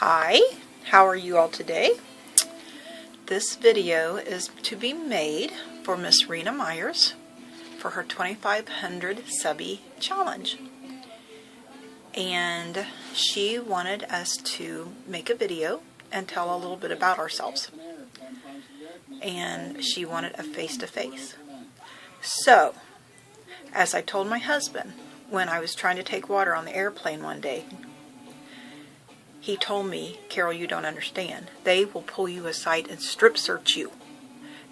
Hi, how are you all today? This video is to be made for Miss Rina Meyers for her 2500 subbie challenge. And she wanted us to make a video and tell a little bit about ourselves. And she wanted a face-to-face. So, as I told my husband when I was trying to take water on the airplane one day, he told me, "Carol, you don't understand. They will pull you aside and strip search you."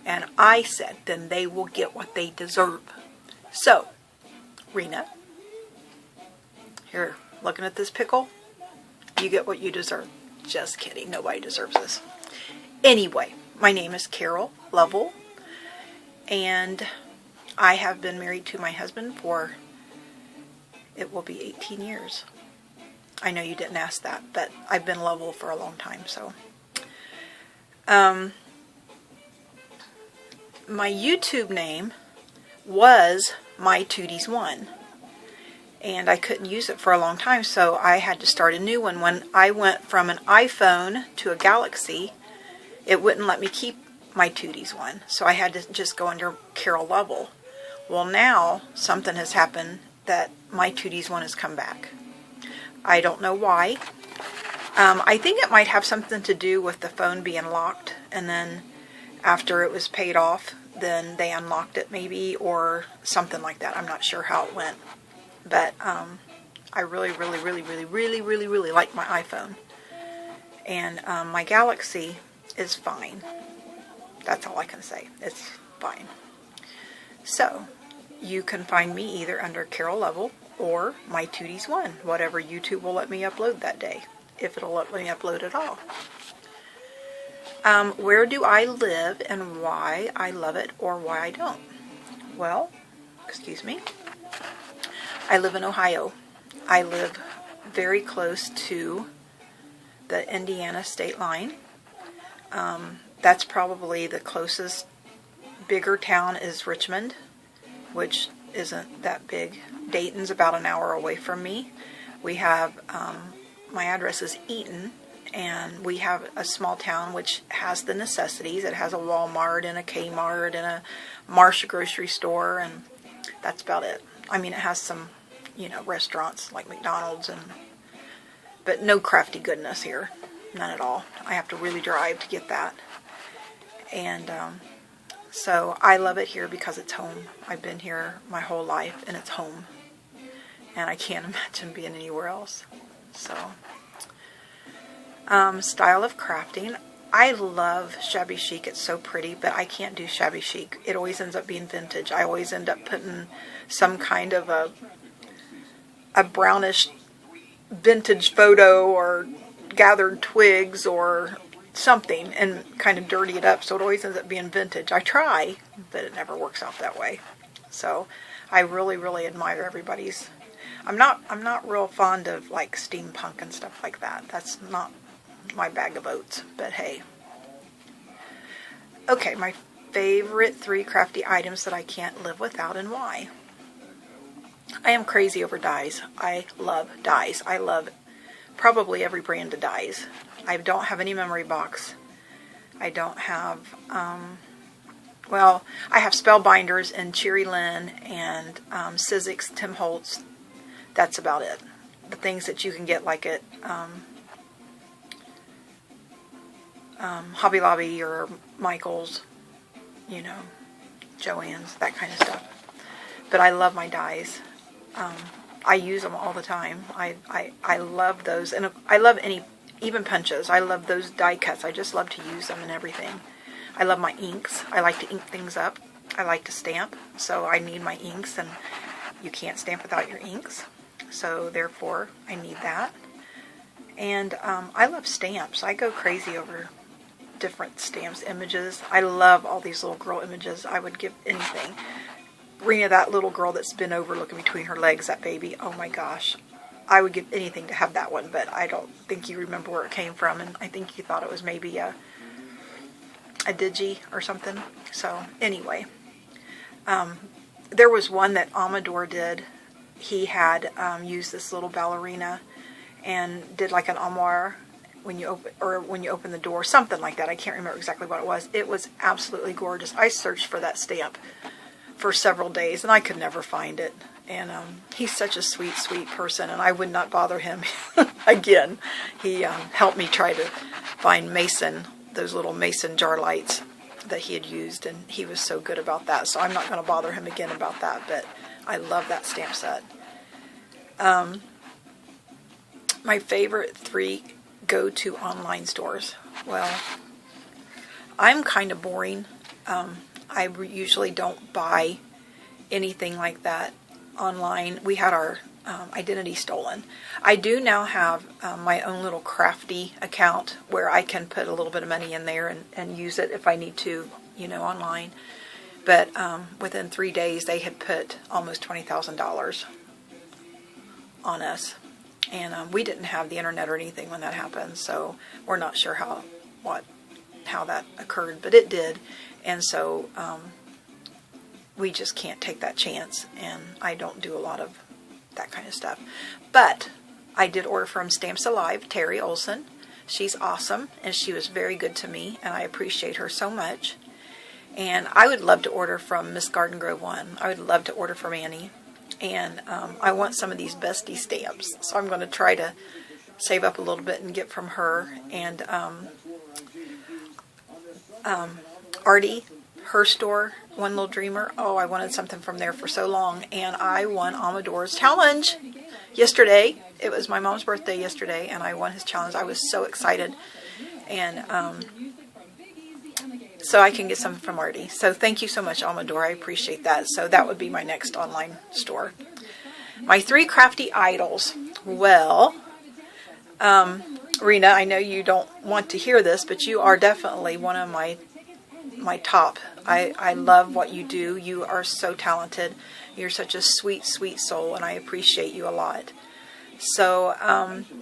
And I said, then they will get what they deserve. So, Rina, here, looking at this pickle, you get what you deserve. Just kidding. Nobody deserves this. Anyway, my name is Carol Lovell, and I have been married to my husband for, it will be 18 years. I know you didn't ask that, but I've been Lovell for a long time, so. My YouTube name was My Tooties One, and I couldn't use it for a long time, so I had to start a new one. When I went from an iPhone to a Galaxy, it wouldn't let me keep My Tooties One, so I had to just go under Carol Lovell. Well, now something has happened that My Tooties One has come back. I don't know why. I think it might have something to do with the phone being locked, and then after it was paid off, then they unlocked it maybe, or something like that. I'm not sure how it went. But I really like my iPhone. And my Galaxy is fine. That's all I can say. It's fine. So, you can find me either under Carol Lovell or My Tooties One, whatever YouTube will let me upload that day, if it'll let me upload at all. Where do I live and why I love it or why I don't? Well, excuse me, I live in Ohio. I live very close to the Indiana state line. That's probably the closest bigger town is Richmond, which isn't that big. Dayton's about an hour away from me. We have, my address is Eaton, and we have a small town which has the necessities. It has a Walmart and a Kmart and a Marshall grocery store, and that's about it. I mean, it has some, you know, restaurants like McDonald's, but no crafty goodness here. None at all. I have to really drive to get that. And, so I love it here because it's home. I've been here my whole life, and it's home. And I can't imagine being anywhere else. So, style of crafting. I love shabby chic. It's so pretty, but I can't do shabby chic. It always ends up being vintage. I always end up putting some kind of a brownish vintage photo or gathered twigs or something and kind of dirty it up, so it always ends up being vintage. I try, but it never works out that way. So I really admire everybody's. I'm not real fond of like steampunk and stuff like that. That's not my bag of oats, but hey. Okay, my favorite 3 crafty items that I can't live without and why. I am crazy over dyes. I love dyes. I love probably every brand of dyes. I don't have any memory box. I don't have, well, I have Spellbinders and Cherry Lynn and Sizzix, Tim Holtz. That's about it. The things that you can get like at Hobby Lobby or Michael's, you know, Joann's, that kind of stuff. But I love my dyes. I use them all the time. I love those, and I love even punches. I love those die cuts. I just love to use them and everything. I love my inks. I like to ink things up. I like to stamp, so I need my inks, and you can't stamp without your inks. So therefore, I need that. And I love stamps. I go crazy over different stamps, images. I love all these little girl images. I would give anything. Rina, that little girl that's been over looking between her legs, that baby, oh my gosh. I would give anything to have that one, but I don't think you remember where it came from, and I think you thought it was maybe a digi or something. So, anyway. There was one that Amador did. He had used this little ballerina and did like an armoire when you open the door, something like that. I can't remember exactly what it was. It was absolutely gorgeous. I searched for that stamp for several days, and I could never find it. And he's such a sweet, sweet person, and I would not bother him again. He helped me try to find mason, those little mason jar lights that he had used, and he was so good about that. So I'm not going to bother him again about that, but I love that stamp set. My favorite 3 go-to online stores. Well, I'm kind of boring. I usually don't buy anything like that online. We had our identity stolen. I do now have my own little crafty account where I can put a little bit of money in there and use it if I need to, online. But within 3 days, they had put almost $20,000 on us. And we didn't have the internet or anything when that happened, so we're not sure how that occurred, but it did. And so we just can't take that chance, and I don't do a lot of that kind of stuff. But I did order from Stamps Alive, Terry Olson. She's awesome, and she was very good to me, and I appreciate her so much. And I would love to order from Miss Garden Grove 1. I would love to order from Annie. And I want some of these bestie stamps, so I'm going to try to save up a little bit and get from her. And Artie, her store, One Little Dreamer. Oh, I wanted something from there for so long, and I won Amador's challenge yesterday. It was my mom's birthday yesterday, and I won his challenge. I was so excited, and so I can get something from Artie. So thank you so much, Amador. I appreciate that. So that would be my next online store. My 3 crafty idols. Well, Rina, I know you don't want to hear this, but you are definitely one of my top. I love what you do. You are so talented. You're such a sweet, sweet soul, and I appreciate you a lot. So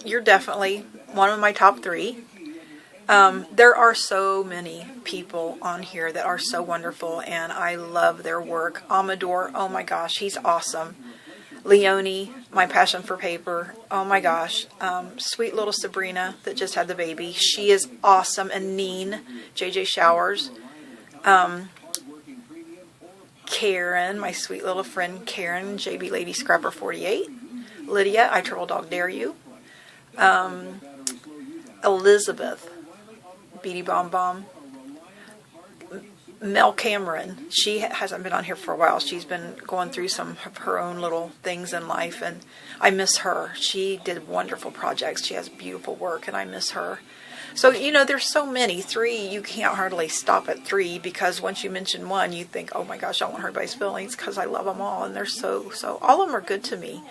you're definitely one of my top 3. There are so many people on here that are so wonderful, and I love their work. Amador, oh my gosh, he's awesome. Leonie, my passion for paper, oh my gosh. Sweet little Sabrina that just had the baby, she is awesome. And Neen, JJ Showers. Karen, my sweet little friend Karen, JB Lady Scrapper 48. Lydia, I Turtle Dog Dare You. Elizabeth, Beady Bomb Bomb. Mel Cameron, she hasn't been on here for a while. She's been going through some of her own little things in life, and I miss her. She did wonderful projects. She has beautiful work, and I miss her. So, there's so many. 3, you can't hardly stop at 3, because once you mention one, you think, oh my gosh, I don't want to hurt anybody's feelings, because I love them all, and they're so, all of them are good to me.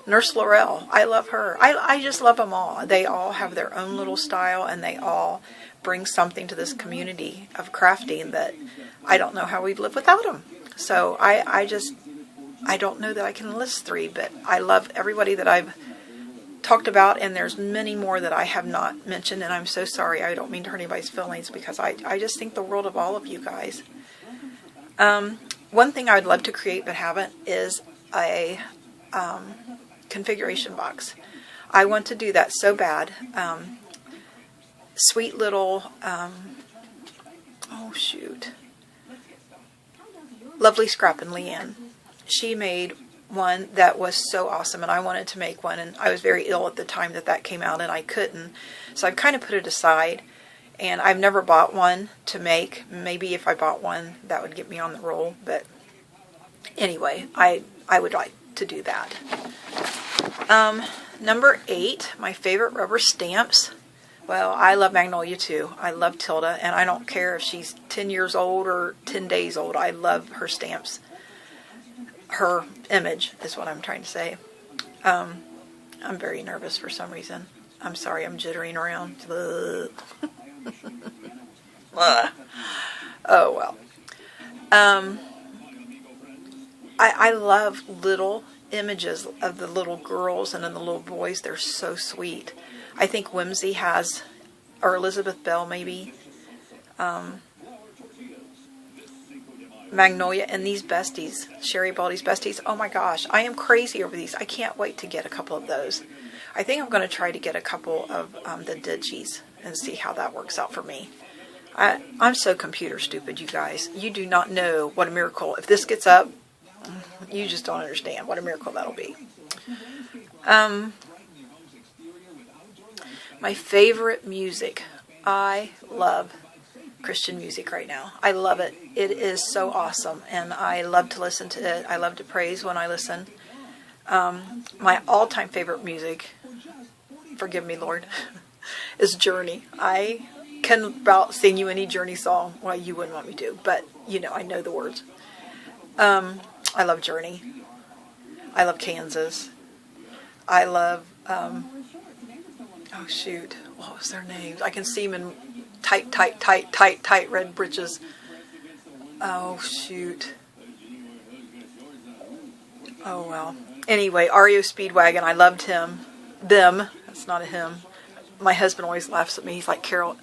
Nurse Laurel, I love her. I just love them all. They all have their own little style, and they all bring something to this community of crafting that I don't know how we'd live without them. So I don't know that I can list 3, but I love everybody that I've talked about, and there's many more that I have not mentioned, and I'm so sorry. I don't mean to hurt anybody's feelings, because I just think the world of all of you guys. One thing I would love to create but haven't is a configuration box. I want to do that so bad. Sweet little, Lovely Scrap and Leanne. She made one that was so awesome, and I wanted to make one, and I was very ill at the time that came out, and I couldn't. So I've kind of put it aside, and I've never bought one to make. Maybe if I bought one, that would get me on the roll, but anyway, I would like to do that. Number 8, my favorite rubber stamps. Well, I love Magnolia too. I love Tilda, and I don't care if she's 10 years old or 10 days old. I love her stamps. Her image is what I'm trying to say. I'm very nervous for some reason. I'm sorry, I'm jittering around. Oh, well. I love little images of the little girls and then the little boys. They're so sweet. I think Whimsy has, or Elizabeth Bell maybe, Magnolia, and these besties, Sherry Baldy's besties. Oh my gosh, I am crazy over these. I can't wait to get a couple of those. I think I'm going to try to get a couple of the digis and see how that works out for me. I'm so computer stupid, you guys. You do not know what a miracle. If this gets up, you just don't understand what a miracle that'll be. My favorite music. I love Christian music right now. I love it. It is so awesome, and I love to listen to it. I love to praise when I listen. My all-time favorite music, forgive me, Lord, is Journey. I can about sing you any Journey song. Well, you wouldn't want me to, but you know, I know the words. I love Journey. I love Kansas. I love, oh shoot, what was their names? I can see them in tight red breeches. Oh shoot. Oh well. Anyway, REO Speedwagon, I loved him. Them, that's not a him. My husband always laughs at me. He's like, Carol,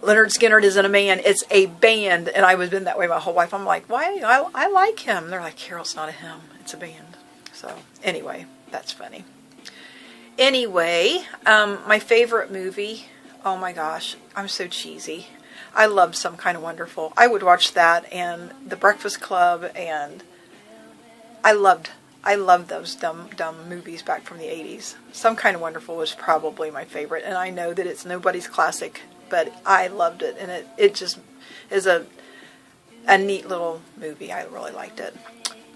Leonard Skinner isn't a man, it's a band. And I was been that way my whole life. I'm like, why? I like him. They're like, Carol, it's not a him, it's a band. So anyway, that's funny. Anyway, my favorite movie, oh my gosh, I'm so cheesy. I love Some Kind of Wonderful. I would watch that and The Breakfast Club, and I loved those dumb movies back from the 80s. Some Kind of Wonderful was probably my favorite, and I know that it's nobody's classic, but I loved it, and it just is a neat little movie. I really liked it.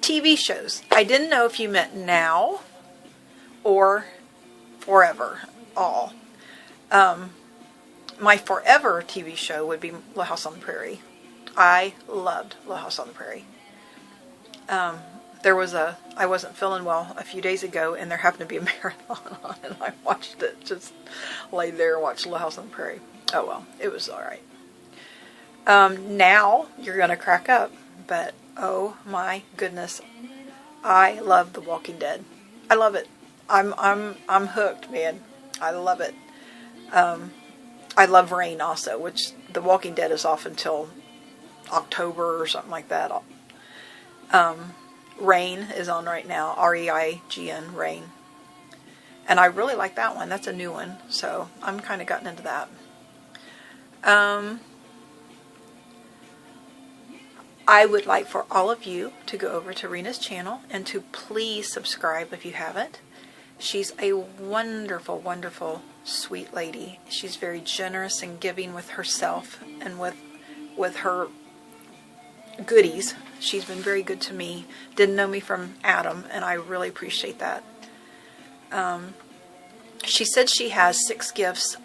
TV shows. I didn't know if you meant now or forever. All. My forever TV show would be Little House on the Prairie. I loved Little House on the Prairie. I wasn't feeling well a few days ago, and there happened to be a marathon on, and I watched it. Just laid there and watched Little House on the Prairie. Oh well, it was alright. Now, you're going to crack up, but oh my goodness, I love The Walking Dead. I love it. I'm hooked, man. I love it. I love Reign also, which The Walking Dead is off until October or something like that. Reign is on right now. R-E-I-G-N, Reign. And I really like that one. That's a new one. So I'm kind of gotten into that. I would like for all of you to go over to Rina's channel and to please subscribe if you haven't. She's a wonderful, wonderful, sweet lady. She's very generous and giving with herself and with her goodies. She's been very good to me. Didn't know me from Adam, and I really appreciate that. She said she has 6 gifts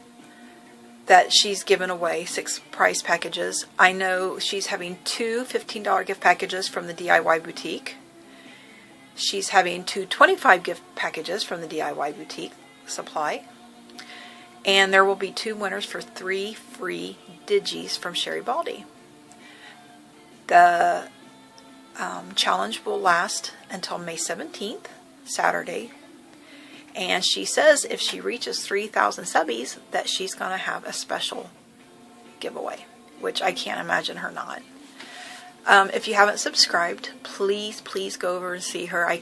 that she's given away, 6 prize packages. I know she's having 2 $15 gift packages from the DIY Boutique. She's having 2 $25 gift packages from the DIY Boutique Supply. And there will be 2 winners for 3 free digis from Sherry Baldy. The challenge will last until May 17th, Saturday. And she says if she reaches 3,000 subbies, that she's going to have a special giveaway, which I can't imagine her not. If you haven't subscribed, please go over and see her. I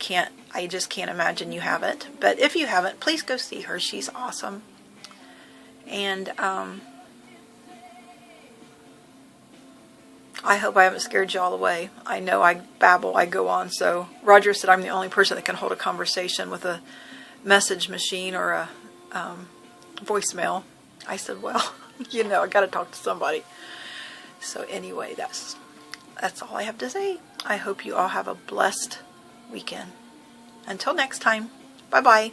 just can't imagine you haven't. But if you haven't, please go see her. She's awesome. And I hope I haven't scared you all away. I know I babble, I go on. So Roger said I'm the only person that can hold a conversation with a message machine or a voicemail. I said, well, you know, I got to talk to somebody. So anyway, that's all I have to say. I hope you all have a blessed weekend. Until next time, bye-bye.